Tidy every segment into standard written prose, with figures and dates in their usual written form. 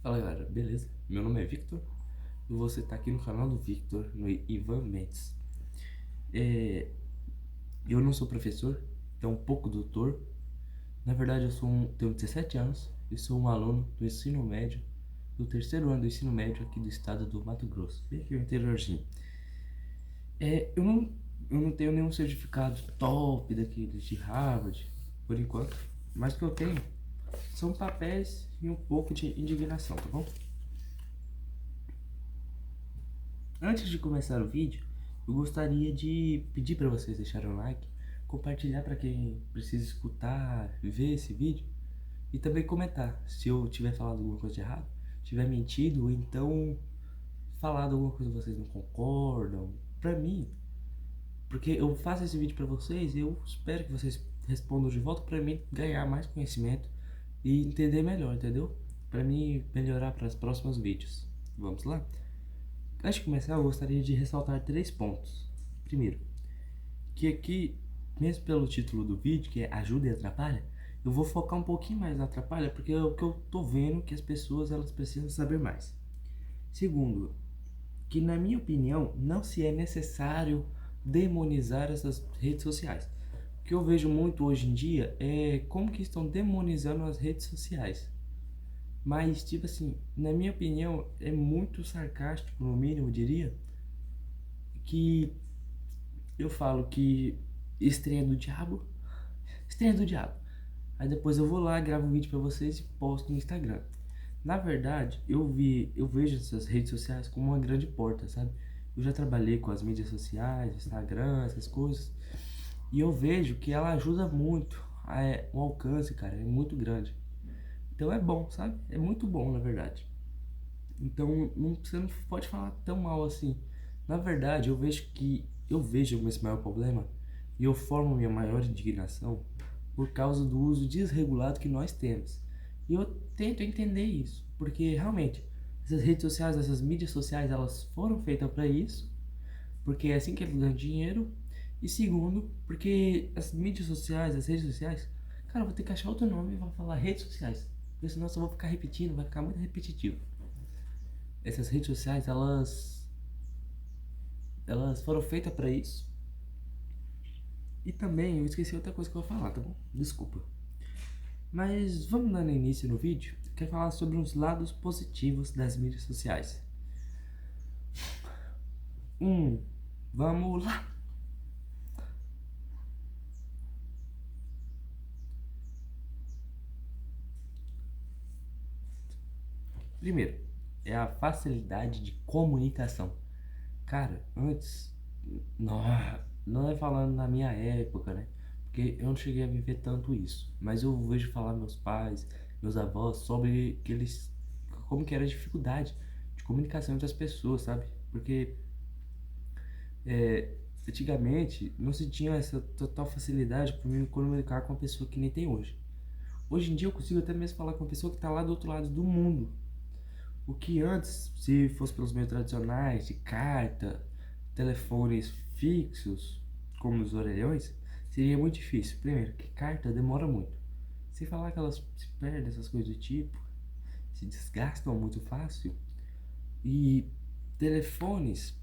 Fala galera, beleza? Meu nome é Victor e você tá aqui no canal do Victor, no Ivan Mendes. É, eu não sou professor, é um pouco doutor. Na verdade, tenho 17 anos e sou um aluno do ensino médio, do terceiro ano do ensino médio aqui do estado do Mato Grosso, bem aqui no interiorzinho. Eu não tenho nenhum certificado top daqueles de Harvard, por enquanto, mas o que eu tenho são papéis e um pouco de indignação, tá bom? Antes de começar o vídeo, eu gostaria de pedir para vocês deixarem um like, compartilhar para quem precisa escutar, ver esse vídeo e também comentar se eu tiver falado alguma coisa de errado, tiver mentido ou então falado alguma coisa que vocês não concordam. Para mim, porque eu faço esse vídeo para vocês e eu espero que vocês respondam de volta para mim ganhar mais conhecimento e entender melhor, entendeu? Para mim melhorar para os próximos vídeos. Vamos lá? Antes de começar, eu gostaria de ressaltar 3 pontos. Primeiro, que aqui, mesmo pelo título do vídeo, que é Ajuda e Atrapalha, eu vou focar um pouquinho mais na atrapalha, porque é o que eu tô vendo que as pessoas elas precisam saber mais. Segundo, que na minha opinião, não se é necessário demonizar essas redes sociais. O que eu vejo muito hoje em dia é como que estão demonizando as redes sociais. Mas, tipo assim, na minha opinião, é muito sarcástico, no mínimo, eu diria, que eu falo que estreia do diabo, estreia do diabo. Aí depois eu vou lá, gravo um vídeo pra vocês e posto no Instagram. Na verdade, eu vejo essas redes sociais como uma grande porta, sabe? Eu já trabalhei com as mídias sociais, Instagram, essas coisas, e eu vejo que ela ajuda muito. O alcance, cara, é muito grande. Então é bom, sabe? É muito bom, na verdade. Então você não pode falar tão mal assim. Na verdade, eu vejo esse maior problema e eu formo minha maior indignação por causa do uso desregulado que nós temos. E eu tento entender isso, porque realmente essas redes sociais, essas mídias sociais, elas foram feitas para isso, porque é assim que eles ganham dinheiro. E segundo, porque as mídias sociais, as redes sociais, cara, eu vou ter que achar outro nome e vou falar redes sociais, porque senão eu só vou ficar repetindo, vai ficar muito repetitivo. Essas redes sociais, elas foram feitas para isso. E também eu esqueci outra coisa que eu vou falar, tá bom? Desculpa. Mas vamos dando início no vídeo. Eu quero falar sobre os lados positivos das mídias sociais. Vamos lá. Primeiro, é a facilidade de comunicação. Cara, antes, não, não é falando na minha época, né? Porque eu não cheguei a viver tanto isso. Mas eu vejo falar meus pais, meus avós sobre como que era a dificuldade de comunicação entre as pessoas, sabe? Porque é, antigamente não se tinha essa total facilidade para me comunicar com uma pessoa que nem tem hoje. Hoje em dia eu consigo até mesmo falar com uma pessoa que está lá do outro lado do mundo. O que antes, se fosse pelos meios tradicionais, de carta, telefones fixos, como os orelhões, seria muito difícil. Primeiro, que carta demora muito. Sem falar que elas se perdem, essas coisas do tipo, se desgastam muito fácil. E telefones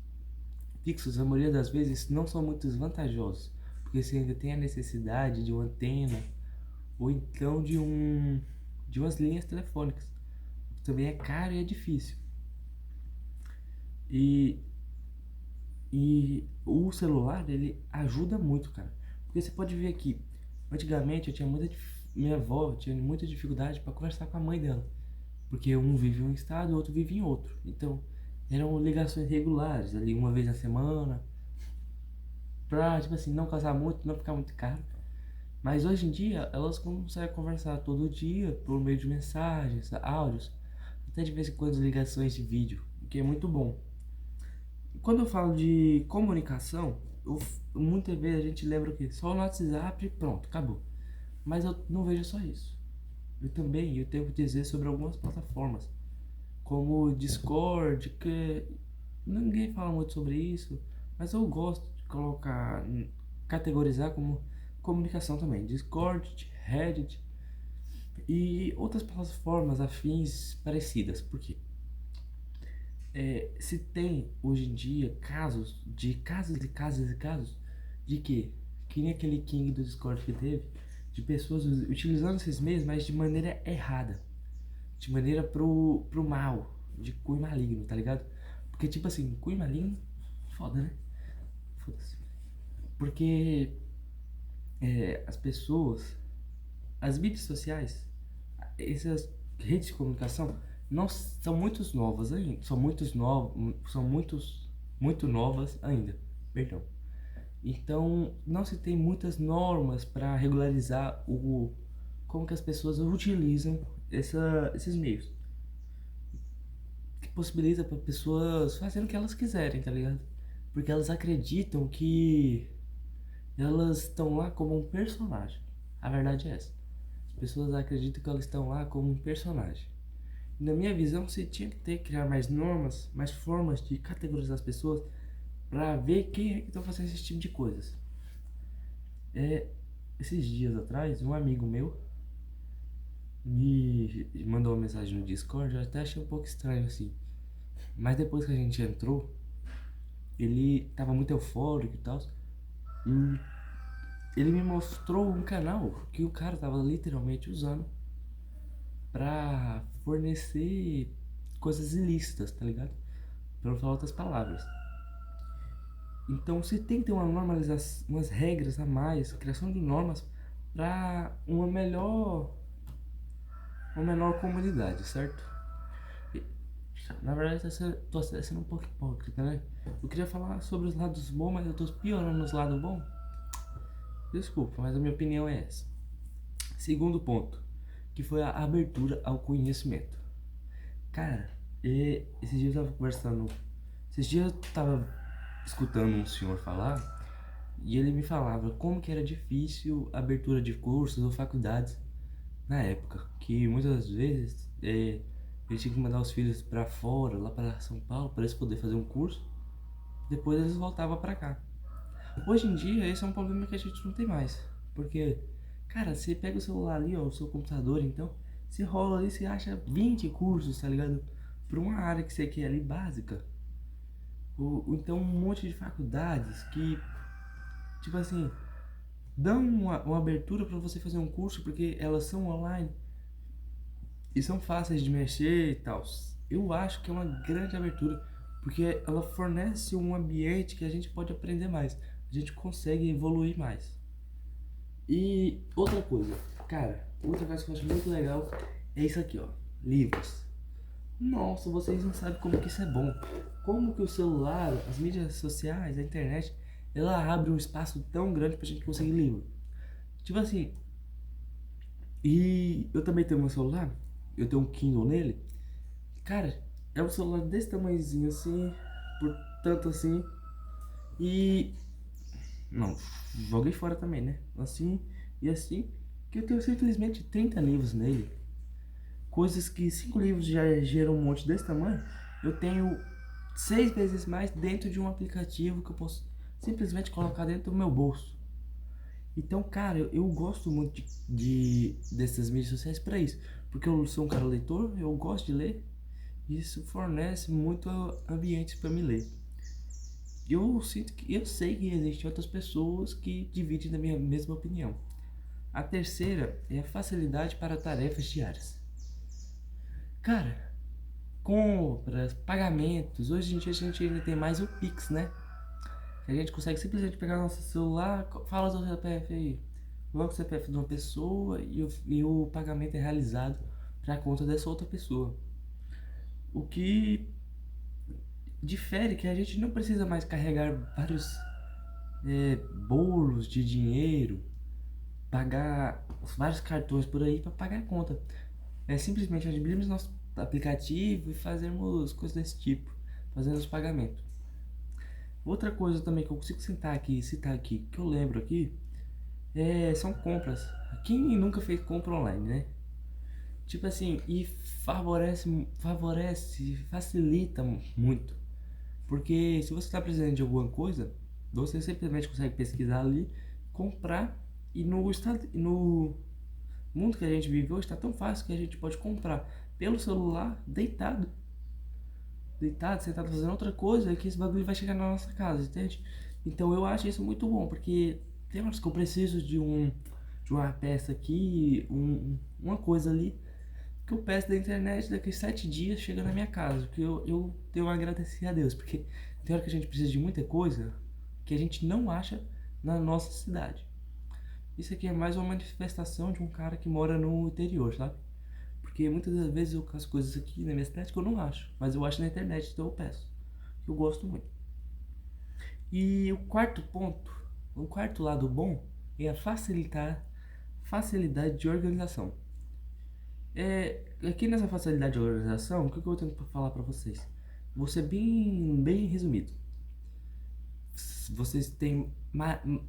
fixos, a maioria das vezes, não são muito vantajosos, porque você ainda tem a necessidade de uma antena ou então de umas linhas telefônicas. Também é caro e é difícil. E, e o celular, ele ajuda muito, cara. Porque você pode ver aqui, antigamente eu tinha minha avó tinha muita dificuldade para conversar com a mãe dela. Porque um vive em um estado e o outro vive em outro. Então, eram ligações regulares, ali uma vez na semana, pra, tipo assim, não casar muito, não ficar muito caro. Mas hoje em dia, elas conseguem conversar todo dia por meio de mensagens, áudios, até de vez em quando ligações de vídeo, o que é muito bom. Quando eu falo de comunicação, muitas vezes a gente lembra o quê? Só no WhatsApp e pronto, acabou. Mas eu não vejo só isso. Eu tenho que dizer sobre algumas plataformas, como o Discord, que ninguém fala muito sobre isso, mas eu gosto de categorizar como comunicação também. Discord, Reddit, e outras plataformas afins parecidas. Por quê? Se tem hoje em dia casos e casos e casos de que nem aquele King do Discord que teve, de pessoas utilizando esses meios, mas de maneira errada, de maneira pro mal, de cunho maligno, tá ligado? Porque, tipo assim, cunho maligno, foda, né? Foda-se. Porque as pessoas, as mídias sociais, essas redes de comunicação não são muitos novas ainda, são muito novas ainda, perdão. Então não se tem muitas normas para regularizar o como que as pessoas utilizam esses meios, que possibilita para pessoas fazerem o que elas quiserem, tá ligado? Porque elas acreditam que elas estão lá como um personagem. A verdade é essa. As pessoas acreditam que elas estão lá como um personagem. Na minha visão, você tinha que criar mais normas, mais formas de categorizar as pessoas para ver quem é que estão fazendo esse tipo de coisas. Esses dias atrás, um amigo meu me mandou uma mensagem no Discord, eu até achei um pouco estranho assim. Mas depois que a gente entrou, ele tava muito eufórico e tal. E ele me mostrou um canal que o cara tava literalmente usando pra fornecer coisas ilícitas, tá ligado? Pra não falar outras palavras. Então você tem que ter uma normalização, umas regras a mais, criação de normas para uma menor comunidade, certo? E, na verdade, tô sendo um pouco hipócrita, né? Eu queria falar sobre os lados bons, mas eu tô piorando nos lados bons. Desculpa, mas a minha opinião é essa. Segundo ponto, que foi a abertura ao conhecimento. Cara, esses dias eu tava conversando. Esses dias eu tava escutando um senhor falar e ele me falava como que era difícil a abertura de cursos ou faculdades na época. Que muitas vezes ele tinha que mandar os filhos pra fora, lá pra São Paulo, para eles poderem fazer um curso. Depois eles voltavam pra cá. Hoje em dia, esse é um problema que a gente não tem mais. Porque, cara, você pega o celular ali, ó, o seu computador, então, você rola ali, você acha 20 cursos, tá ligado? Pra uma área que você quer ali básica. Ou então um monte de faculdades que, tipo assim, dão uma abertura pra você fazer um curso porque elas são online e são fáceis de mexer e tal. Eu acho que é uma grande abertura porque ela fornece um ambiente que a gente pode aprender mais, a gente consegue evoluir mais. E outra coisa, cara, outra coisa que eu acho muito legal é isso aqui, ó, livros. Nossa, vocês não sabem como que isso é bom. Como que o celular, as mídias sociais, a internet, ela abre um espaço tão grande pra gente conseguir livro. Tipo assim, e eu também tenho meu celular, eu tenho um Kindle nele. Cara, é um celular desse tamanhozinho assim, portanto assim, e não, joguei fora também, né? Assim e assim, que eu tenho simplesmente 30 livros nele. Coisas que 5 livros já geram um monte desse tamanho, eu tenho 6 vezes mais dentro de um aplicativo que eu posso simplesmente colocar dentro do meu bolso. Então, cara, eu gosto muito dessas mídias sociais para isso, porque eu sou um cara leitor, eu gosto de ler, e isso fornece muito ambientes para me ler. Eu sei que existem outras pessoas que dividem da minha mesma opinião. A terceira é a facilidade para tarefas diárias. Cara, compras, pagamentos, hoje em dia a gente ainda tem mais o Pix, né? A gente consegue simplesmente pegar nosso celular, fala o CPF aí, coloca o CPF de uma pessoa e o pagamento é realizado para a conta dessa outra pessoa. O que difere que a gente não precisa mais carregar vários bolos de dinheiro, pagar vários cartões por aí para pagar a conta. É simplesmente abrirmos nosso aplicativo e fazermos coisas desse tipo, fazendo os pagamentos. Outra coisa também que eu consigo citar aqui, que eu lembro aqui, são compras. Quem nunca fez compra online, né? Tipo assim, e facilita muito. Porque se você está precisando de alguma coisa, você simplesmente consegue pesquisar ali, comprar e O mundo que a gente vive hoje tá tão fácil que a gente pode comprar pelo celular, deitado, sentado fazendo outra coisa, que esse bagulho vai chegar na nossa casa, entende? Então eu acho isso muito bom, porque tem horas que eu preciso de uma peça aqui, uma coisa ali, que eu peço da internet, daqui a 7 dias chega na minha casa, que eu tenho a agradecer a Deus, porque tem hora que a gente precisa de muita coisa que a gente não acha na nossa cidade. Isso aqui é mais uma manifestação de um cara que mora no interior, sabe? Porque muitas das vezes eu caço coisas aqui na minha cidade que eu não acho, mas eu acho na internet, então eu peço. Eu gosto muito. E o quarto ponto, o quarto lado bom é a facilidade de organização. Aqui nessa facilidade de organização, o que eu tenho para falar para vocês? Vou ser bem resumido. Vocês têm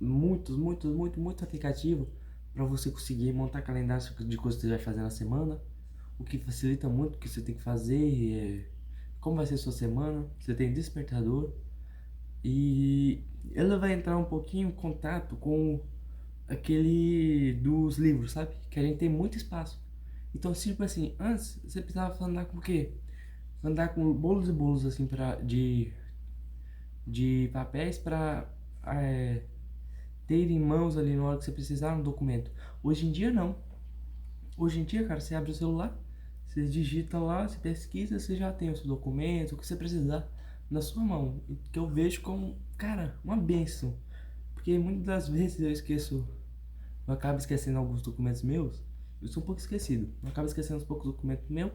muito aplicativo para você conseguir montar calendário de coisas que você vai fazer na semana, o que facilita muito o que você tem que fazer, como vai ser sua semana. Você tem despertador e ela vai entrar um pouquinho em contato com aquele dos livros, sabe? Que a gente tem muito espaço. Então, tipo assim, antes você precisava andar com o quê? Andar com bolos e bolos assim de papéis para ter em mãos ali na hora que você precisar um documento. Hoje em dia não. Hoje em dia, cara, você abre o celular, você digita lá, você pesquisa, você já tem o seu documento, o que você precisar na sua mão. Que eu vejo como, cara, uma bênção. Porque muitas das vezes eu esqueço, eu acabo esquecendo alguns documentos meus. Eu sou um pouco esquecido. Eu acabo esquecendo uns poucos documentos meus.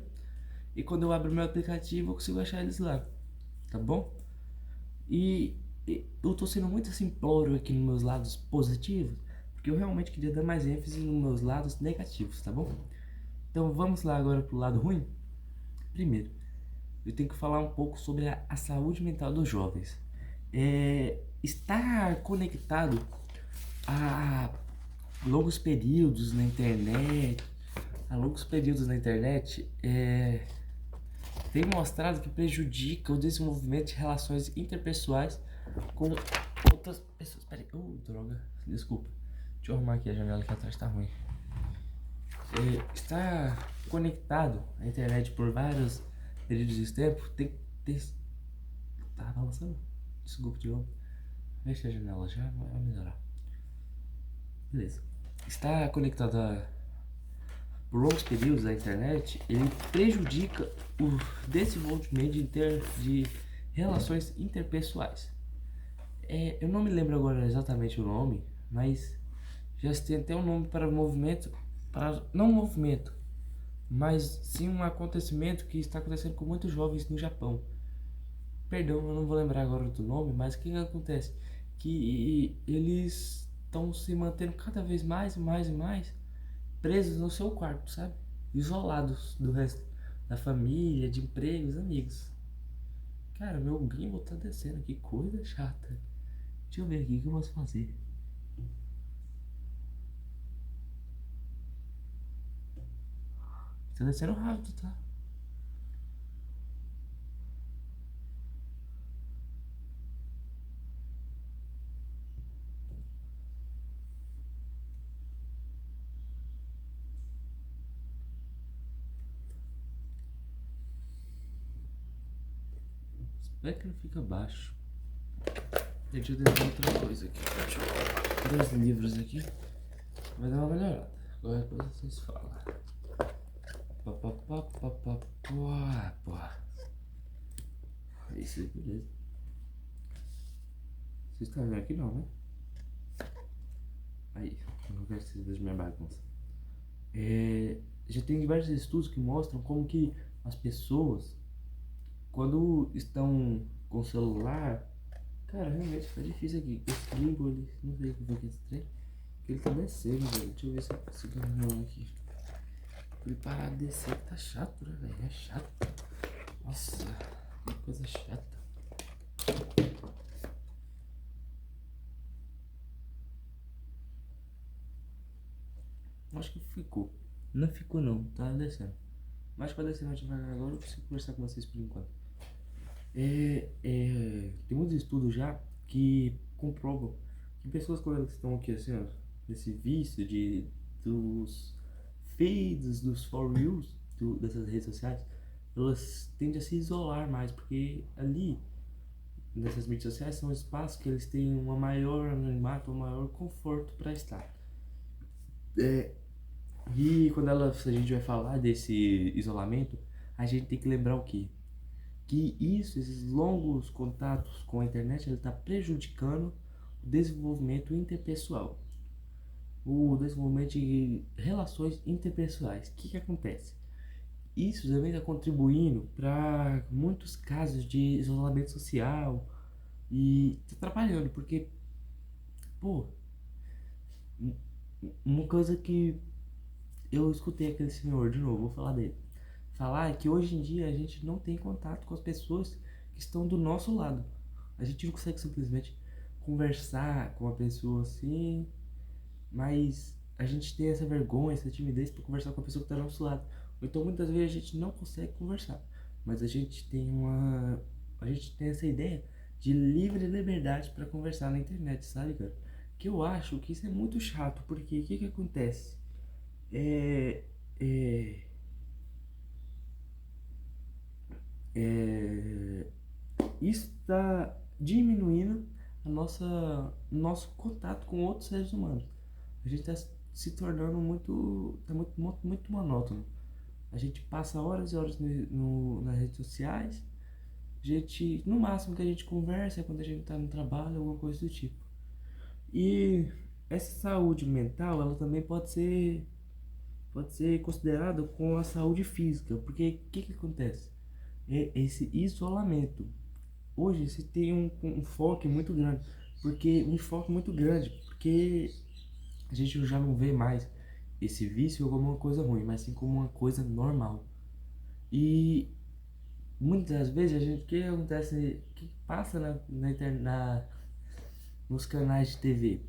E quando eu abro meu aplicativo, eu consigo achar eles lá. Tá bom? E eu tô sendo muito simplório aqui nos meus lados positivos, porque eu realmente queria dar mais ênfase nos meus lados negativos, tá bom? Então vamos lá agora pro lado ruim. Primeiro, eu tenho que falar um pouco sobre a saúde mental dos jovens. Estar conectado a longos períodos na internet, tem mostrado que prejudica o desenvolvimento de relações interpessoais com outras pessoas. Peraí, droga, desculpa. Deixa eu arrumar aqui a janela que atrás tá ruim. Estar conectado à internet por vários períodos de tempo tem que ter. Tá balançando? Desculpa de novo. Fecha a janela já, vai melhorar. Beleza. Estar conectado por longos períodos à internet, ele prejudica o desenvolvimento de relações interpessoais. Eu não me lembro agora exatamente o nome, mas já se tem até um nome para movimento, para não movimento, mas sim um acontecimento que está acontecendo com muitos jovens no Japão. Perdão, eu não vou lembrar agora do nome, mas o que acontece? Que eles estão se mantendo cada vez mais e mais e mais presos no seu quarto, sabe? Isolados do resto da família, de empregos, amigos. Cara, meu gimbal tá descendo, que coisa chata. Deixa eu ver aqui o que eu posso fazer. Tá descendo rápido, tá? Espero que não fica baixo. Deixa eu tentar outra coisa aqui. Deixa eu ver os livros aqui. Vai dar uma melhorada. Agora depois vocês falam. Isso aí, beleza. Vocês estão vendo aqui não, né? Aí, eu não quero que vocês vejam minha bagunça. Já tem diversos estudos que mostram como que as pessoas, quando estão com o celular, cara, realmente fica difícil aqui. Esse gimbal, ele, não sei o que foi que esse trem, que ele tá descendo, velho. Deixa eu ver se eu consigo arrumar aqui. Pra ele parar de descer, que tá chato, né, velho? É chato. Nossa, que coisa chata. Acho que ficou. Não ficou não, tá descendo. Mas pra descer mais devagar agora, eu consigo conversar com vocês por enquanto. Tem muitos estudos já que comprovam que pessoas quando elas estão aqui assim, ó, nesse vício dos feeds, dos for yous dessas redes sociais, elas tendem a se isolar mais, porque ali, nessas mídias sociais, são espaços que eles têm uma maior anonimato, um maior conforto para estar. E quando a gente vai falar desse isolamento, a gente tem que lembrar o quê? Que isso, esses longos contatos com a internet, ele está prejudicando o desenvolvimento interpessoal, o desenvolvimento de relações interpessoais. O que acontece? Isso também está contribuindo para muitos casos de isolamento social e está atrapalhando, porque, pô, uma coisa que eu escutei aquele senhor, de novo, vou falar dele, falar que hoje em dia a gente não tem contato com as pessoas que estão do nosso lado. A gente não consegue simplesmente conversar com a pessoa assim, mas a gente tem essa vergonha, essa timidez para conversar com a pessoa que está do nosso lado. Então muitas vezes a gente não consegue conversar, mas a gente tem essa ideia de livre liberdade para conversar na internet, sabe, cara? Que eu acho que isso é muito chato, porque o que acontece? É, é, é, isso está diminuindo nosso contato com outros seres humanos. A gente está se tornando muito monótono. A gente passa horas e horas nas redes sociais. No máximo que a gente conversa é quando a gente está no trabalho, alguma coisa do tipo. E essa saúde mental, ela também pode ser considerada com a saúde física, porque o que acontece? É esse isolamento. Hoje se tem um foco muito grande, porque a gente já não vê mais esse vício como uma coisa ruim, mas sim como uma coisa normal. E muitas vezes o que acontece, o que passa nos canais de TV,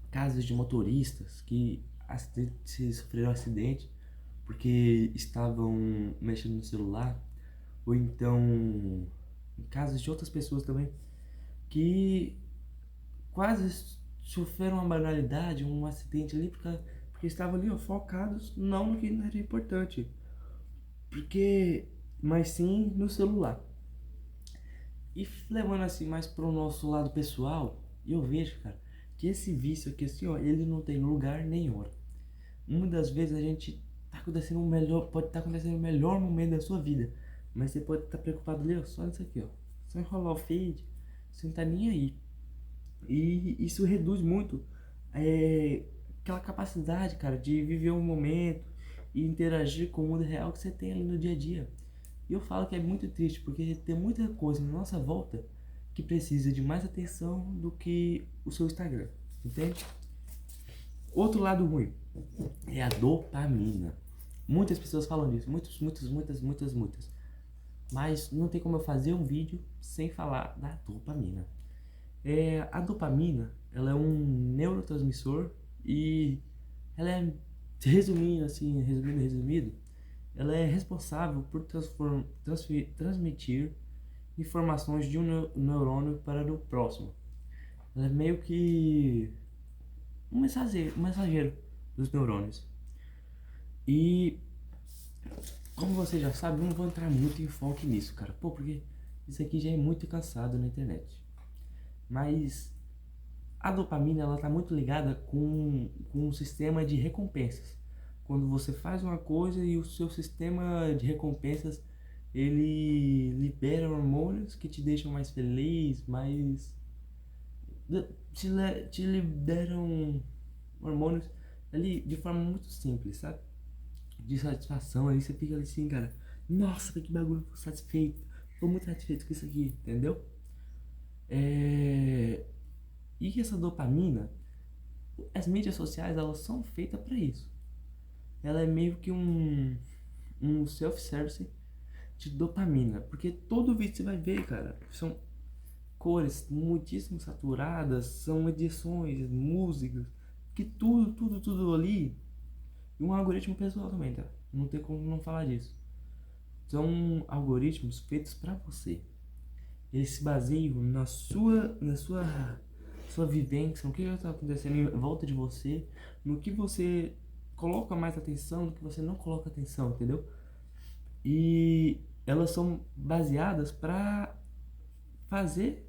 casos de motoristas que se sofreram acidente porque estavam mexendo no celular, ou então casos de outras pessoas também que quase sofreram uma banalidade, um acidente ali, porque estavam ali ó, focados não no que não era importante, porque, mas sim no celular. E levando assim mais para o nosso lado pessoal, eu vejo, cara, que esse vício aqui assim, ó, ele não tem lugar nem hora. Muitas das vezes a gente pode estar acontecendo o melhor momento da sua vida, mas você pode estar preocupado ali, ó, só nisso aqui, ó, só enrolar o feed, você não tá nem aí. E isso reduz muito é, aquela capacidade, cara, de viver um momento e interagir com o mundo real que você tem ali no dia a dia. E eu falo que é muito triste, porque tem muita coisa na nossa volta que precisa de mais atenção do que o seu Instagram, entende? Outro lado ruim é a dopamina. Muitas pessoas falam disso, muitas. Mas não tem como eu fazer um vídeo sem falar da dopamina. A dopamina, ela é um neurotransmissor e ela é, resumido, ela é responsável por transmitir informações de um neurônio para o próximo. Ela é meio que um mensageiro dos neurônios. E como você já sabe, eu não vou entrar muito em foco nisso, cara. Pô, porque isso aqui já é muito cansado na internet. Mas a dopamina, ela tá muito ligada com um sistema de recompensas. Quando você faz uma coisa e o seu sistema de recompensas, ele libera hormônios que te deixam mais feliz, te liberam hormônios ali de forma muito simples, sabe? De satisfação, aí você fica assim, cara, nossa, que bagulho, tô satisfeito, tô muito satisfeito com isso aqui, entendeu? É... E essa dopamina, as mídias sociais, elas são feitas para isso. Ela é meio que um self-service de dopamina, porque todo vídeo que você vai ver, cara, são cores muitíssimo saturadas, são edições, músicas, que tudo ali, e um algoritmo pessoal também, tá? Não tem como não falar disso. São algoritmos feitos para você. Eles se baseiam sua vivência, no que está acontecendo em volta de você, no que você coloca mais atenção do que você não coloca atenção, entendeu? E elas são baseadas para fazer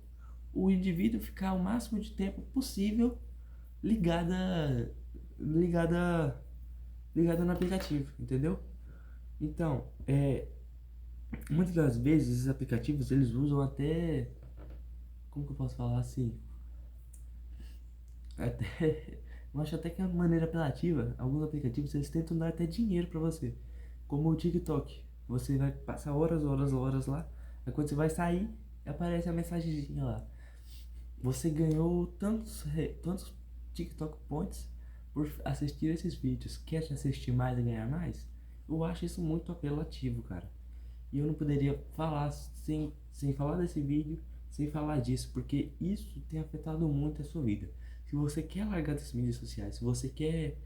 o indivíduo ficar o máximo de tempo possível ligada ligada ligada no aplicativo, entendeu? Então, muitas das vezes esses aplicativos eles usam até, como que eu posso falar assim, até eu acho até que é uma maneira apelativa. Alguns aplicativos eles tentam dar até dinheiro pra você, como o TikTok. Você vai passar horas lá, aí quando você vai sair, aparece a mensagenzinha lá: você ganhou tantos TikTok points por assistir esses vídeos. Quer assistir mais e ganhar mais? Eu acho isso muito apelativo, cara. E eu não poderia falar sem falar desse vídeo, sem falar disso, porque isso tem afetado muito a sua vida. Se você quer largar das mídias sociais, se você quer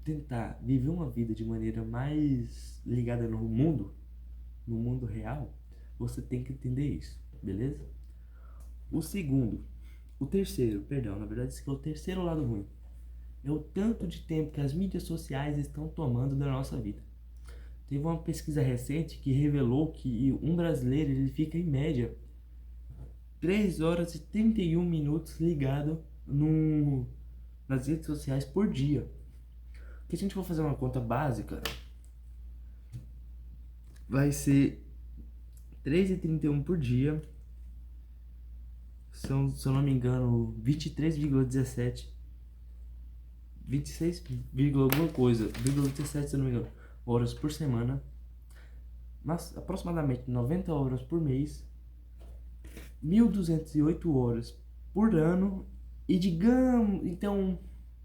tentar viver uma vida de maneira mais ligada no mundo real, você tem que entender isso, beleza? O segundo, o terceiro, perdão, na verdade esse aqui é o terceiro lado ruim. É o tanto de tempo que as mídias sociais estão tomando da nossa vida. Teve uma pesquisa recente que revelou que um brasileiro ele fica em média 3 horas e 31 minutos ligado nas redes sociais por dia. Porque se a gente for fazer uma conta básica, vai ser 3,31 por dia. São, se eu não me engano, 23,17, 26, alguma coisa, 17, se eu não me engano, horas por semana. Mas aproximadamente 90 horas por mês, 1.208 horas por ano. E digamos, então,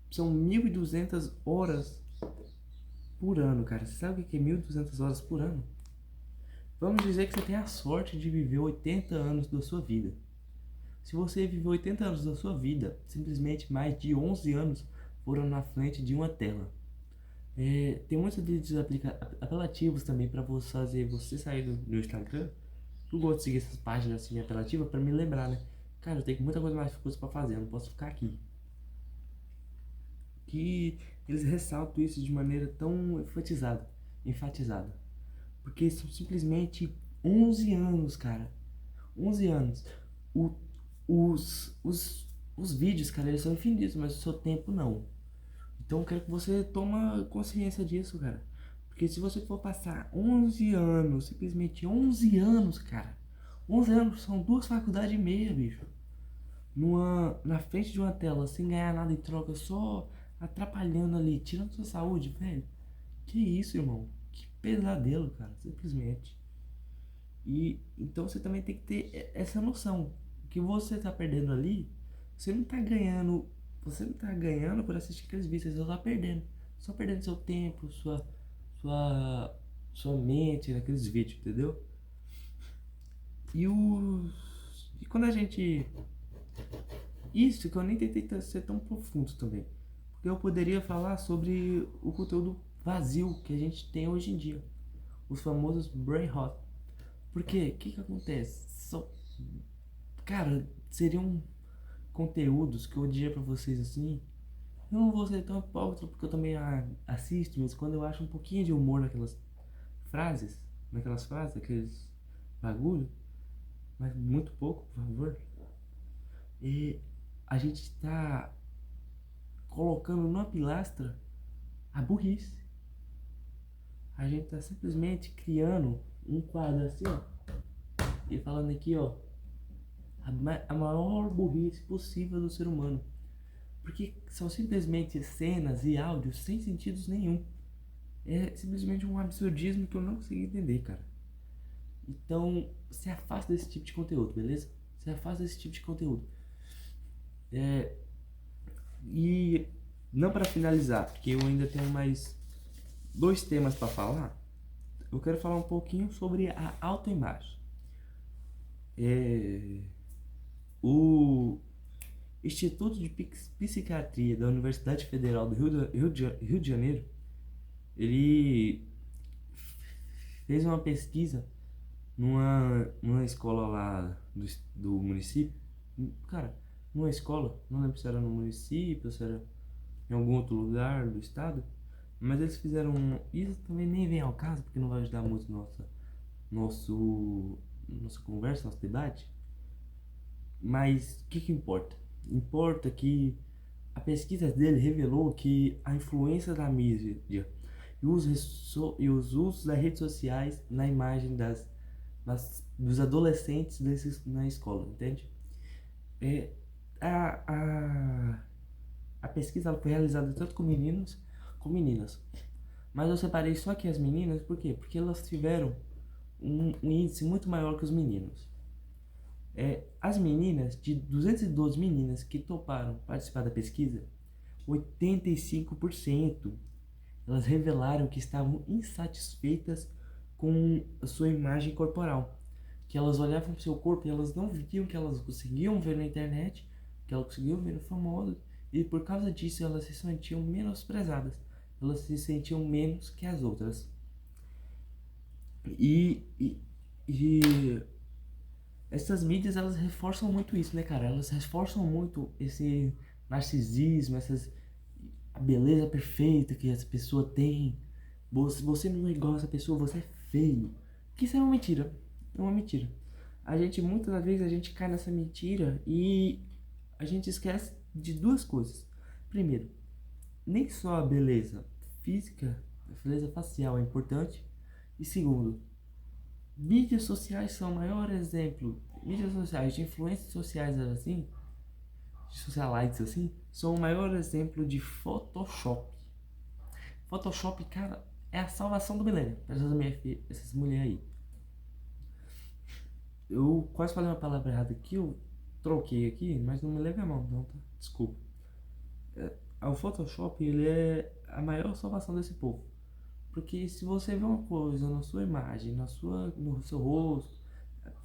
são 1.200 horas por ano, cara. Você sabe o que é 1.200 horas por ano? Vamos dizer que você tem a sorte de viver 80 anos da sua vida. Se você viveu 80 anos da sua vida, simplesmente mais de 11 anos foram na frente de uma tela. Tem muitos vídeos apelativos também para você fazer você sair do Instagram. Eu gosto de seguir essas páginas assim apelativas para me lembrar, né? Cara, eu tenho muita coisa mais coisa para fazer, eu não posso ficar aqui. Que eles ressaltam isso de maneira tão enfatizada. Porque são simplesmente 11 anos, cara. 11 anos. O, os vídeos, cara, eles são infinitos, mas o seu tempo não. Então eu quero que você toma consciência disso, cara. Porque se você for passar 11 anos, simplesmente 11 anos, cara. 11 anos são 2 faculdades e meia, bicho. Na frente de uma tela, sem ganhar nada em troca, só atrapalhando ali, tirando sua saúde, velho. Que isso, irmão? Que pesadelo, cara, simplesmente. E então você também tem que ter essa noção. O que você tá perdendo ali, você não tá ganhando. Você não tá ganhando por assistir aqueles vídeos, você só tá perdendo. Só perdendo seu tempo, sua, sua mente naqueles vídeos, entendeu? E quando a gente. Isso que eu nem tentei ser tão profundo também. Porque eu poderia falar sobre o conteúdo vazio que a gente tem hoje em dia. Os famosos brain rot. Porque, o que acontece? Cara, seriam conteúdos que eu diria pra vocês assim. Eu não vou ser tão hipócrita porque eu também assisto, mas quando eu acho um pouquinho de humor frases, naquelas frases, aqueles bagulho, mas muito pouco, por favor. E a gente tá colocando numa pilastra a burrice. A gente tá simplesmente criando um quadro assim, ó, e falando aqui, ó, a maior burrice possível do ser humano. Porque são simplesmente cenas e áudios sem sentidos nenhum. É simplesmente um absurdismo que eu não consegui entender, cara. Então, se afasta desse tipo de conteúdo, beleza? Se afasta desse tipo de conteúdo. E não para finalizar, porque eu ainda tenho mais 2 temas para falar. Eu quero falar um pouquinho sobre a autoimagem. O Instituto de Psiquiatria da Universidade Federal do Rio de Janeiro, ele fez uma pesquisa numa escola lá do município. Cara, numa escola, não lembro se era no município, se era em algum outro lugar do estado. Mas eles fizeram isso também nem vem ao caso, porque não vai ajudar muito nossa conversa, nosso debate. Mas o que importa? Importa que a pesquisa dele revelou que a influência da mídia e os usos das redes sociais na imagem dos adolescentes na escola, entende? É, a, a, a pesquisa ela foi realizada tanto com meninos como meninas. Mas eu separei só aqui as meninas, por quê? Porque elas tiveram um índice muito maior que os meninos. As meninas, de 212 meninas que toparam participar da pesquisa, 85% elas revelaram que estavam insatisfeitas com a sua imagem corporal. Que elas olhavam para o seu corpo e elas não viam que elas conseguiam ver na internet, que elas conseguiam ver no famoso, e por causa disso elas se sentiam menosprezadas, elas se sentiam menos que as outras. E, e, e essas mídias elas reforçam muito isso, né, cara? Elas reforçam muito esse narcisismo, a beleza perfeita que essa pessoa tem. Você não é igual a essa pessoa, você é feio. Que isso é uma mentira. É uma mentira. A gente, muitas das vezes, a gente cai nessa mentira e a gente esquece de duas coisas. Primeiro, nem só a beleza física, a beleza facial é importante. E segundo, mídias sociais são o maior exemplo. Mídias sociais, de influências sociais assim, de socialites assim, são o maior exemplo de Photoshop. Photoshop, cara, é a salvação do milênio para essas mulheres aí. Eu quase falei uma palavra errada aqui, eu troquei aqui, mas não me leva a mão, não, tá? Desculpa. O Photoshop, ele é a maior salvação desse povo. Porque se você vê uma coisa na sua imagem, no seu rosto,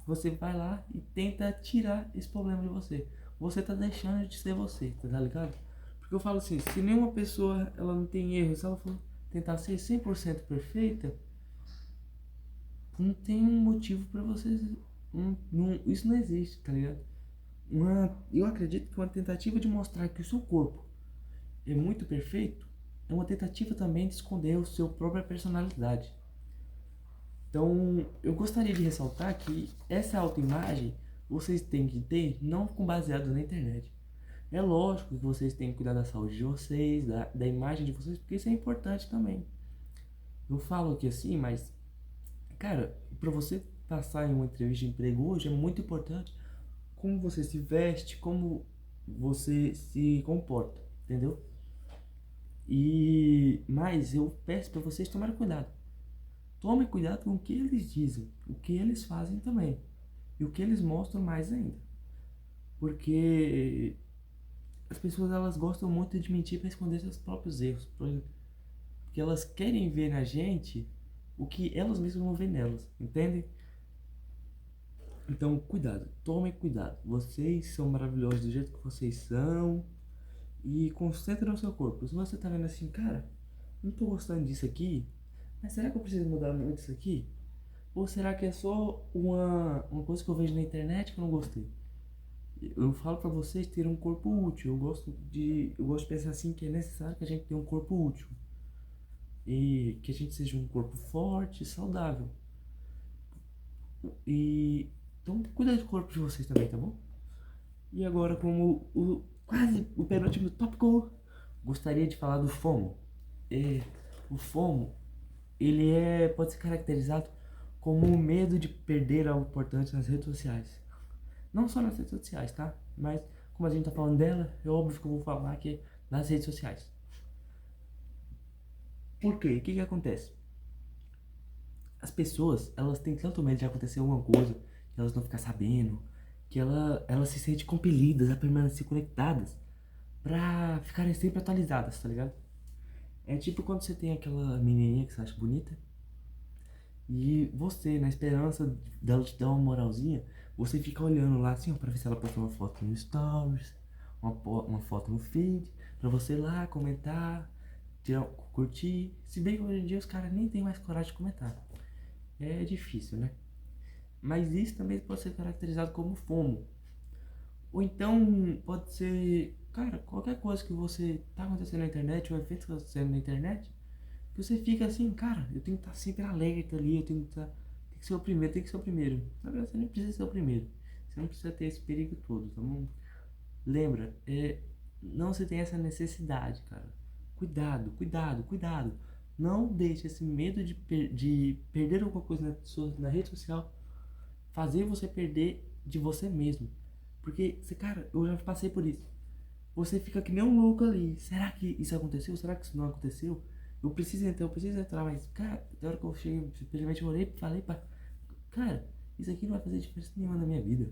você vai lá e tenta tirar esse problema de você. Você tá deixando de ser você, tá ligado? Porque eu falo assim, se nenhuma pessoa ela não tem erro, se ela for tentar ser 100% perfeita, não tem um motivo pra você. Isso não existe, tá ligado? Eu acredito que uma tentativa de mostrar que o seu corpo é muito perfeito é uma tentativa também de esconder a sua própria personalidade. Então, eu gostaria de ressaltar que essa autoimagem vocês têm que ter não com baseado na internet. É lógico que vocês têm que cuidar da saúde de vocês, da imagem de vocês, porque isso é importante também. Eu falo aqui assim, mas, cara, para você passar em uma entrevista de emprego hoje é muito importante como você se veste, como você se comporta, entendeu? Mas eu peço para vocês tomarem cuidado. Tome cuidado com o que eles dizem, o que eles fazem também e o que eles mostram mais ainda. Porque as pessoas elas gostam muito de mentir para esconder seus próprios erros, porque elas querem ver na gente o que elas mesmas não veem nelas, entende? Então, cuidado, tomem cuidado. Vocês são maravilhosos do jeito que vocês são e concentre no seu corpo. Se você tá vendo assim, cara, não tô gostando disso aqui, mas será que eu preciso mudar muito isso aqui? Ou será que é só uma coisa que eu vejo na internet que eu não gostei? Eu falo pra vocês ter um corpo útil. Eu gosto de pensar assim que é necessário que a gente tenha um corpo útil. E que a gente seja um corpo forte, saudável. E então cuida do corpo de vocês também, tá bom? E agora como quase o penúltimo tópico, gostaria de falar do FOMO. O FOMO, pode ser caracterizado como o medo de perder algo importante nas redes sociais. Não só nas redes sociais, tá? Mas como a gente tá falando dela, é óbvio que eu vou falar aqui nas redes sociais. Por quê? O que acontece? As pessoas, elas têm tanto medo de acontecer alguma coisa, que elas não ficar sabendo, que elas se sentem compelidas a permanecer conectadas pra ficarem sempre atualizadas, tá ligado? É tipo quando você tem aquela menininha que você acha bonita e você, na esperança dela te dar uma moralzinha, você fica olhando lá assim, ó, pra ver se ela postou uma foto no Stories, uma foto no feed, pra você ir lá comentar, curtir. Se bem que hoje em dia os caras nem tem mais coragem de comentar. É difícil, né? Mas isso também pode ser caracterizado como FOMO. Ou então pode ser, cara, qualquer coisa que você tá acontecendo na internet, um evento que tá acontecendo na internet, que você fica assim, cara, eu tenho que estar sempre alerta ali, eu tenho que estar, tem que ser o primeiro, tem que ser o primeiro. Na verdade, você nem precisa ser o primeiro. Você não precisa ter esse perigo todo, então lembra, não se tem essa necessidade, cara. Cuidado, cuidado, cuidado. Não deixe esse medo de perder alguma coisa na rede social fazer você perder de você mesmo. Porque, cara, eu já passei por isso. Você fica que nem um louco ali. Será que isso aconteceu? Será que isso não aconteceu? Eu preciso entrar, mas, cara, da hora que eu cheguei, simplesmente eu olhei e falei, pá, cara, isso aqui não vai fazer diferença nenhuma na minha vida.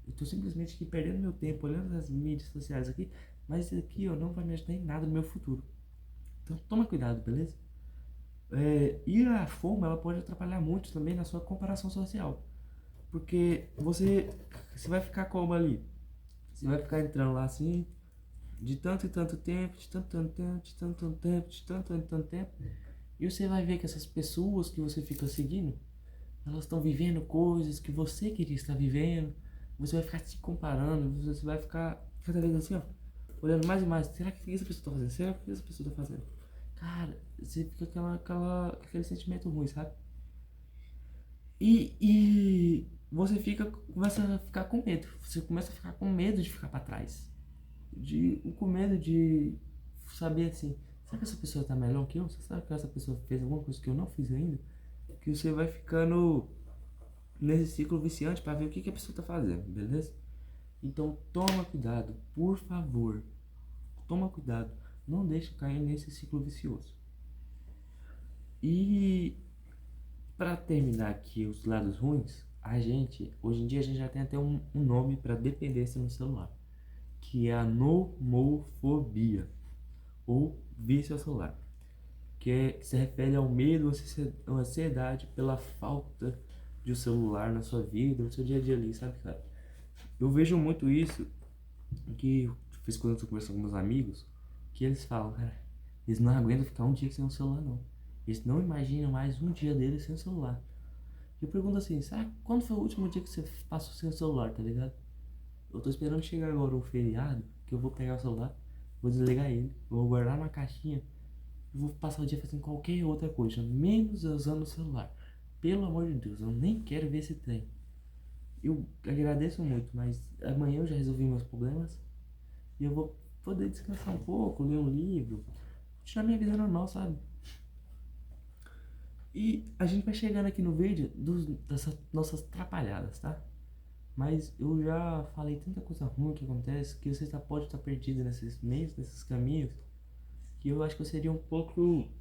Eu tô simplesmente aqui perdendo meu tempo, olhando as mídias sociais aqui, mas isso aqui, ó, não vai me ajudar em nada no meu futuro. Então toma cuidado, beleza? E a fome, ela pode atrapalhar muito também na sua comparação social. Porque você vai ficar como ali? Você vai ficar entrando lá assim, de tanto e tanto tempo, de tanto, tanto tempo, de tanto, tanto tempo, de tanto, tanto, tanto tempo. E você vai ver que essas pessoas que você fica seguindo, elas estão vivendo coisas que você queria estar vivendo. Você vai ficar se comparando, você vai ficar cada vez assim, ó, olhando mais e mais. Será que essa pessoa tá fazendo? Será que essa pessoa tá fazendo? Cara, você fica aquele sentimento ruim, sabe? E você começa a ficar com medo. Você começa a ficar com medo de ficar pra trás. Com medo de saber assim, será que essa pessoa tá melhor que eu? Será que essa pessoa fez alguma coisa que eu não fiz ainda? Que você vai ficando nesse ciclo viciante pra ver o que a pessoa tá fazendo, beleza? Então toma cuidado, por favor. Toma cuidado. Não deixe cair nesse ciclo vicioso. E para terminar aqui os lados ruins, hoje em dia a gente já tem até um nome para dependência no celular, que é a nomofobia, ou vício ao celular, que se refere ao medo ou ansiedade pela falta de um celular na sua vida, no seu dia a dia ali, sabe, cara? Eu vejo muito isso, que fiz quando eu tô conversando com meus amigos, que eles falam, cara, eles não aguentam ficar um dia sem um celular, não. Eles não imaginam mais um dia deles sem o celular. Eu pergunto assim, sabe quando foi o último dia que você passou sem o celular, tá ligado? Eu tô esperando chegar agora o feriado, que eu vou pegar o celular, vou desligar ele, vou guardar numa caixinha e vou passar o dia fazendo qualquer outra coisa, menos usando o celular. Pelo amor de Deus, eu nem quero ver esse trem. Eu agradeço muito, mas amanhã eu já resolvi meus problemas e eu vou poder descansar um pouco, ler um livro, continuar minha vida normal, sabe? E a gente vai chegando aqui no vídeo dessas nossas atrapalhadas, tá? Mas eu já falei tanta coisa ruim que acontece que você pode estar perdido nesses meios, nesses caminhos, que eu acho que eu seria um pouco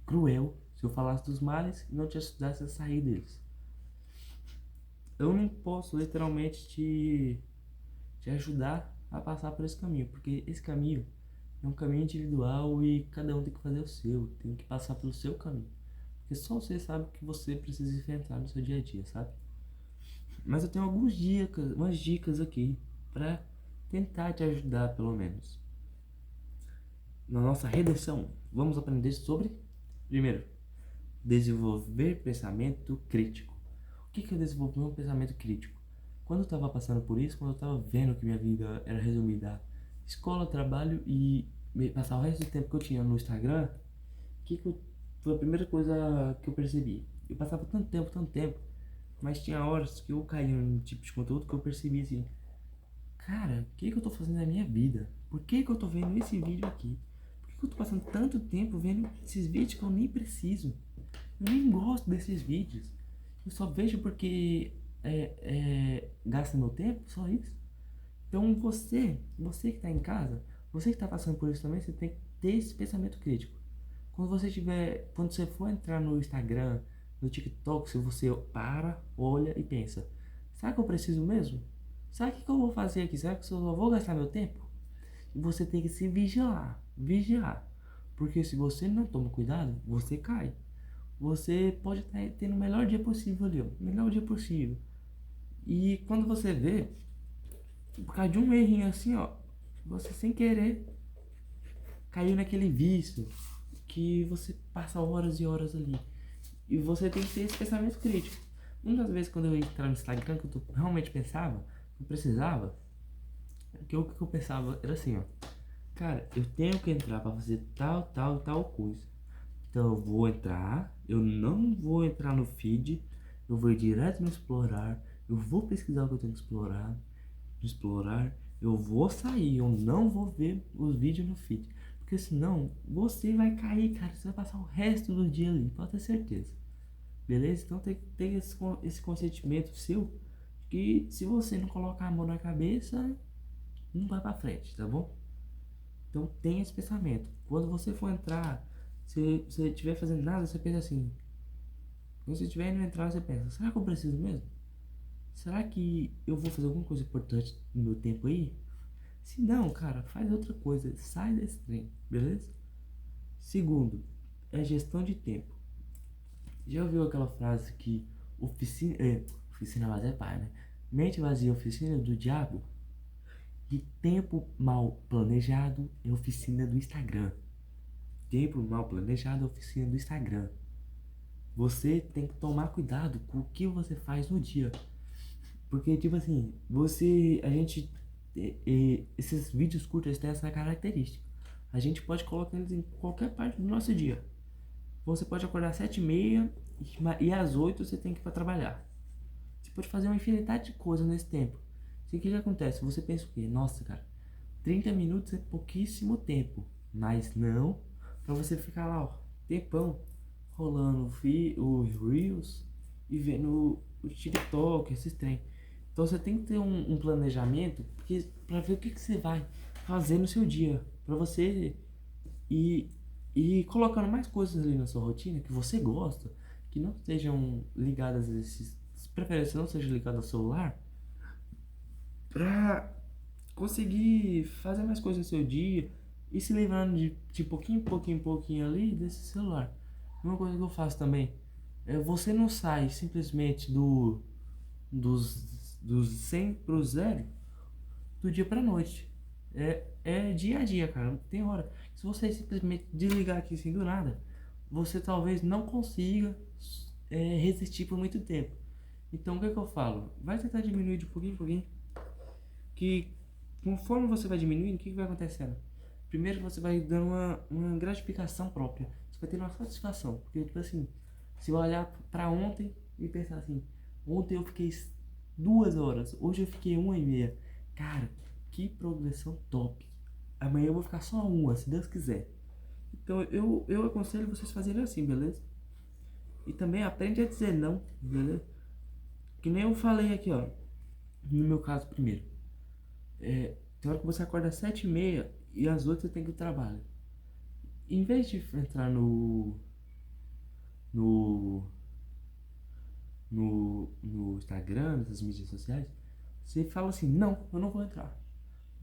cruel se eu falasse dos males e não te ajudasse a sair deles. Eu não posso literalmente te ajudar a passar por esse caminho, porque esse caminho é um caminho individual e cada um tem que fazer o seu, tem que passar pelo seu caminho. Porque só você sabe o que você precisa enfrentar no seu dia a dia, sabe? Mas eu tenho umas dicas aqui pra tentar te ajudar pelo menos. Na nossa redação, vamos aprender sobre, primeiro, desenvolver pensamento crítico. O que é desenvolver um pensamento crítico? Quando eu estava passando por isso, quando eu estava vendo que minha vida era resumida a escola, trabalho e passar o resto do tempo que eu tinha no Instagram, foi a primeira coisa que eu percebi. Eu passava tanto tempo, mas tinha horas que eu caía num tipo de conteúdo que eu percebi assim, cara, o que eu tô fazendo na minha vida? Por que eu tô vendo esse vídeo aqui? Por que eu tô passando tanto tempo vendo esses vídeos que eu nem preciso? Eu nem gosto desses vídeos. Eu só vejo porque gasta meu tempo, só isso. Então você que tá em casa, você que tá passando por isso também, você tem que ter esse pensamento crítico. Quando você for entrar no Instagram, no TikTok, se você para, olha e pensa, será que eu preciso mesmo? Será que eu vou fazer aqui? Será que eu só vou gastar meu tempo? E você tem que se vigiar. Porque se você não toma cuidado, você cai. Você pode estar tendo o melhor dia possível ali, ó, o melhor dia possível. E quando você vê, por causa de um errinho assim, ó, você sem querer caiu naquele vício que você passa horas e horas ali. E você tem que ter esse pensamento crítico. Uma das vezes quando eu entrava no Instagram, que eu realmente pensava, eu precisava, o que eu pensava era assim, ó, cara, eu tenho que entrar pra fazer tal coisa. Então eu vou entrar, eu não vou entrar no feed, eu vou ir direto no explorar, eu vou pesquisar o que eu tenho que explorar, eu vou sair, eu não vou ver os vídeos no feed. Porque senão você vai cair, cara, você vai passar o resto do dia ali, pode ter certeza. Beleza? Então tem que ter esse consentimento seu que se você não colocar a mão na cabeça, não vai pra frente, tá bom? Então tenha esse pensamento. Quando você for entrar, se você estiver fazendo nada, você pensa assim. Quando você estiver indo entrar, você pensa, será que eu preciso mesmo? Será que eu vou fazer alguma coisa importante no meu tempo aí? Se não, cara, faz outra coisa. Sai desse trem, beleza? Segundo, é gestão de tempo. Já ouviu aquela frase que oficina vazia é pai, né? Mente vazia, oficina do diabo? E tempo mal planejado é oficina do Instagram. Tempo mal planejado é oficina do Instagram. Você tem que tomar cuidado com o que você faz no dia. Porque, tipo assim, esses vídeos curtos têm essa característica. A gente pode colocar eles em qualquer parte do nosso dia. Você pode acordar às 7h30 e às 8 você tem que ir para trabalhar. Você pode fazer uma infinidade de coisas nesse tempo. Assim, o que acontece? Você pensa o quê? Nossa, cara, 30 minutos é pouquíssimo tempo. Mas não, para você ficar lá, ó, tempão, rolando os Reels e vendo o TikTok, esses trem. Então você tem que ter um planejamento para ver o que você vai fazer no seu dia. Para você ir, ir colocando mais coisas ali na sua rotina que você gosta, que não estejam ligadas a esses. Se preferência não seja ligado ao celular, pra conseguir fazer mais coisas no seu dia e se livrando de pouquinho, pouquinho, pouquinho ali desse celular. Uma coisa que eu faço também é você não sai simplesmente dos 100 pro zero do dia pra noite. É dia a dia, cara. Tem hora. Se você simplesmente desligar aqui assim do nada, você talvez não consiga resistir por muito tempo. Então o que eu falo? Vai tentar diminuir de pouquinho em pouquinho. Que conforme você vai diminuindo, o que vai acontecendo? Primeiro você vai dando uma gratificação própria. Você vai ter uma satisfação. Porque, tipo assim, se eu olhar pra ontem e pensar assim, ontem eu fiquei 2 horas, hoje eu fiquei 1h30. Cara, que progressão top. Amanhã eu vou ficar só uma, se Deus quiser. Então eu aconselho vocês fazerem assim, beleza? E também aprende a dizer não, beleza? Que nem eu falei aqui, ó. No meu caso primeiro. Tem hora que você acorda às 7h30 e às 8 você tem que ir ao trabalho. Em vez de entrar no, no Instagram, nessas mídias sociais, você fala assim, não, eu não vou entrar.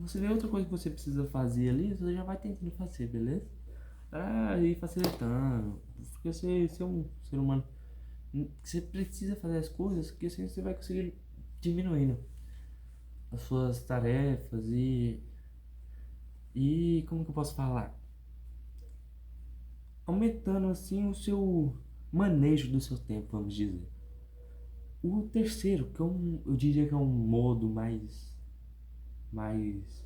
Você vê outra coisa que você precisa fazer ali, você já vai tentando fazer, beleza? E facilitando. Porque você é um ser humano que você precisa fazer as coisas, que assim você vai conseguir diminuindo as suas tarefas e como que eu posso falar? Aumentando assim o seu manejo do seu tempo, vamos dizer. O terceiro, que eu diria que é um modo mais, mais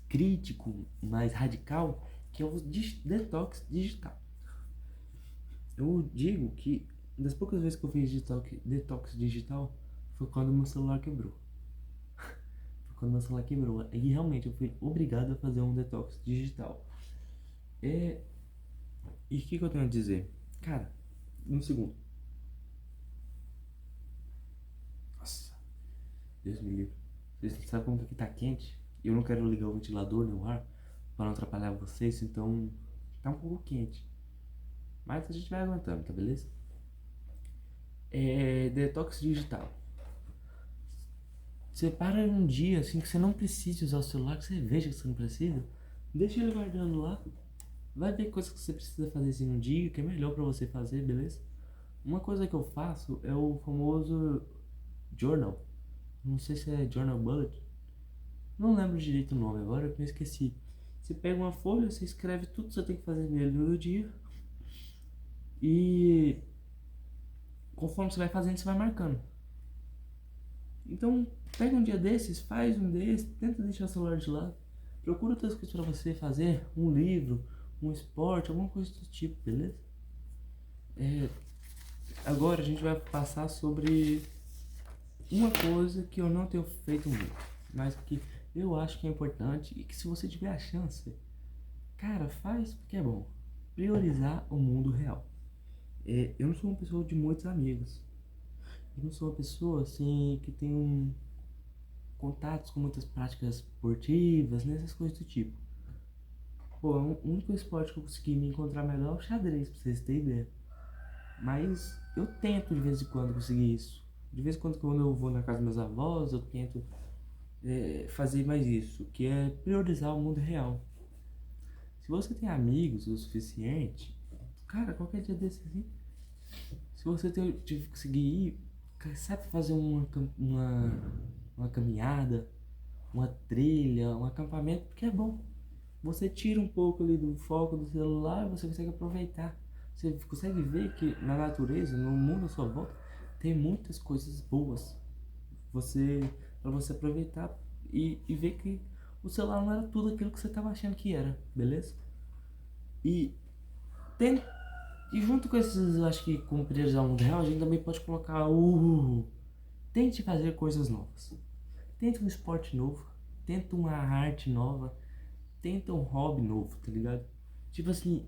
crítico, mais radical, que é o detox digital. Eu digo que das poucas vezes que eu fiz detox digital foi quando meu celular quebrou. E realmente eu fui obrigado a fazer um detox digital. E o que eu tenho a dizer? Cara, um segundo. Nossa, Deus me livre. Vocês sabem como que aqui tá quente? Eu não quero ligar o ventilador no ar para não atrapalhar vocês, então tá um pouco quente. Mas a gente vai aguentando, tá beleza? Detox digital. Você para um dia assim que você não precisa usar o celular, que você veja que você não precisa, deixa ele guardando lá. Vai ver coisas que você precisa fazer assim no dia, que é melhor pra você fazer, beleza? Uma coisa que eu faço é o famoso journal. Não sei se é journal bullet. Não lembro direito o nome agora, eu esqueci. Você pega uma folha, você escreve tudo que você tem que fazer nele no dia. E conforme você vai fazendo, você vai marcando. Então, pega um dia desses, faz um desses, tenta deixar o celular de lado. Procura outras coisas pra você fazer, um livro, um esporte, alguma coisa do tipo, beleza? Agora a gente vai passar sobre uma coisa que eu não tenho feito muito, mas que eu acho que é importante e que se você tiver a chance, cara, faz porque é bom. Priorizar o mundo real. Eu não sou uma pessoa de muitos amigos. Eu não sou uma pessoa assim que tem contatos com muitas práticas esportivas, nessas coisas do tipo. Pô, o único esporte que eu consegui me encontrar melhor é o xadrez, pra vocês terem ideia. Mas eu tento de vez em quando conseguir isso. De vez em quando eu vou na casa dos meus avós, eu tento fazer mais isso, que é priorizar o mundo real. Se você tem amigos o suficiente, cara, qualquer dia desses assim, se você conseguir ir, sabe fazer uma caminhada, uma trilha, um acampamento, porque é bom. Você tira um pouco ali do foco do celular, você consegue aproveitar. Você consegue ver que na natureza, no mundo à sua volta, tem muitas coisas boas. Você, para você aproveitar e ver que o celular não era tudo aquilo que você estava achando que era, beleza? E tem e junto com esses, eu acho que com priorizar o mundo real, a gente também pode colocar o tente fazer coisas novas. Tenta um esporte novo, tenta uma arte nova, tenta um hobby novo, tá ligado? Tipo assim,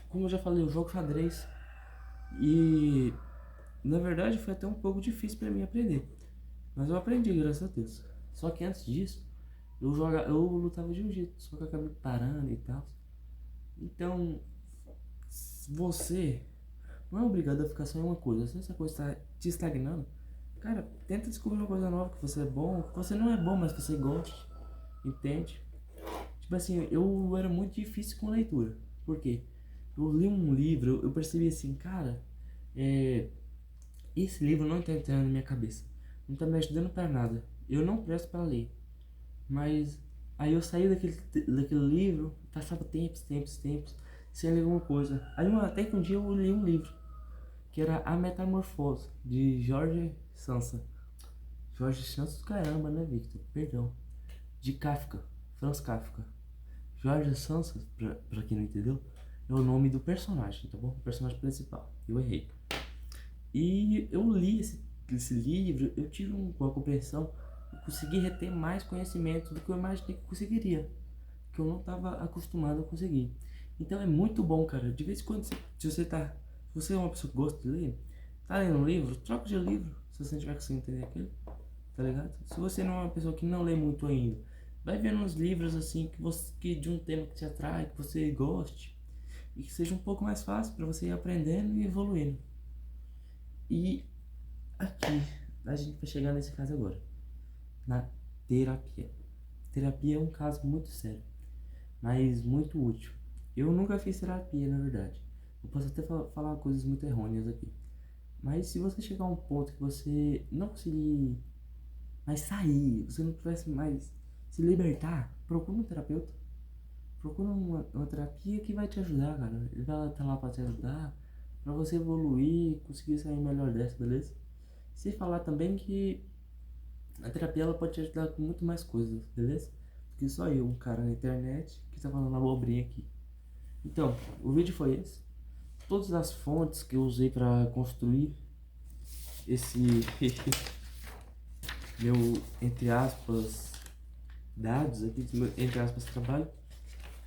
como eu já falei, eu jogo xadrez e na verdade foi até um pouco difícil pra mim aprender, mas eu aprendi, graças a Deus. Só que antes disso, eu lutava jiu-jitsu, só que eu acabei parando e tal. Então, você não é obrigado a ficar só em uma coisa. Se essa coisa está te estagnando, cara, tenta descobrir uma coisa nova que você é bom, que você não é bom, mas que você gosta, entende? Tipo assim, eu era muito difícil com leitura. Por quê? Eu li um livro, eu percebi assim, cara, esse livro não tá entrando na minha cabeça. Não tá me ajudando pra nada. Eu não presto pra ler. Mas aí eu saí daquele livro, passava tempos, sem ler alguma coisa. Até que um dia eu li um livro, que era A Metamorfose, de Jorge Sansa. Jorge Sansa, caramba, né, Victor? Perdão. De Kafka, Franz Kafka. Jorge Sansa, pra quem não entendeu, é o nome do personagem, tá bom? O personagem principal. Eu errei. E eu li esse livro, eu tive uma compreensão, eu consegui reter mais conhecimento do que eu imaginei que eu conseguiria, que eu não estava acostumado a conseguir. Então é muito bom, cara. De vez em quando, se você é uma pessoa que gosta de ler, tá lendo um livro, troca de livro, se você não tiver conseguindo entender aquilo, tá ligado? Se você não é uma pessoa que não lê muito ainda, vai vendo uns livros assim que de um tema que te atrai, que você goste e que seja um pouco mais fácil para você ir aprendendo e evoluindo. E aqui a gente vai chegar nesse caso agora, na terapia. Terapia é um caso muito sério, mas muito útil. Eu nunca fiz terapia, na verdade. Eu posso até falar coisas muito errôneas aqui. Mas se você chegar a um ponto que você não conseguir mais sair, você não pudesse mais se libertar, procura um terapeuta. Procura uma terapia que vai te ajudar, cara. Ele vai estar lá pra te ajudar, pra você evoluir, conseguir sair melhor dessa, beleza? Sem falar também que a terapia ela pode te ajudar com muito mais coisas, beleza? Do que só eu, um cara na internet, que tá falando abobrinha aqui. Então, o vídeo foi esse. Todas as fontes que eu usei para construir esse meu, entre aspas, dados aqui, meu, entre aspas, trabalho,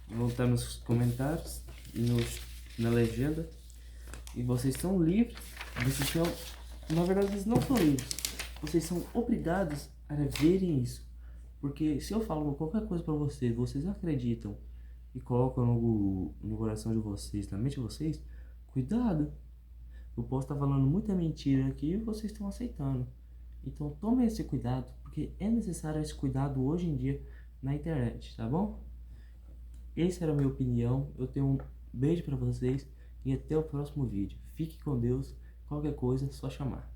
vão estar nos comentários e na legenda. E vocês são livres, vocês são, na verdade, vocês não são livres, vocês são obrigados a verem isso. Porque se eu falo qualquer coisa pra vocês, vocês acreditam e colocam no coração de vocês, na mente de vocês, cuidado. Eu posso estar falando muita mentira aqui e vocês estão aceitando. Então tome esse cuidado, porque é necessário esse cuidado hoje em dia na internet, tá bom? Essa era a minha opinião. Eu tenho um beijo pra vocês e até o próximo vídeo. Fique com Deus. Qualquer coisa, é só chamar.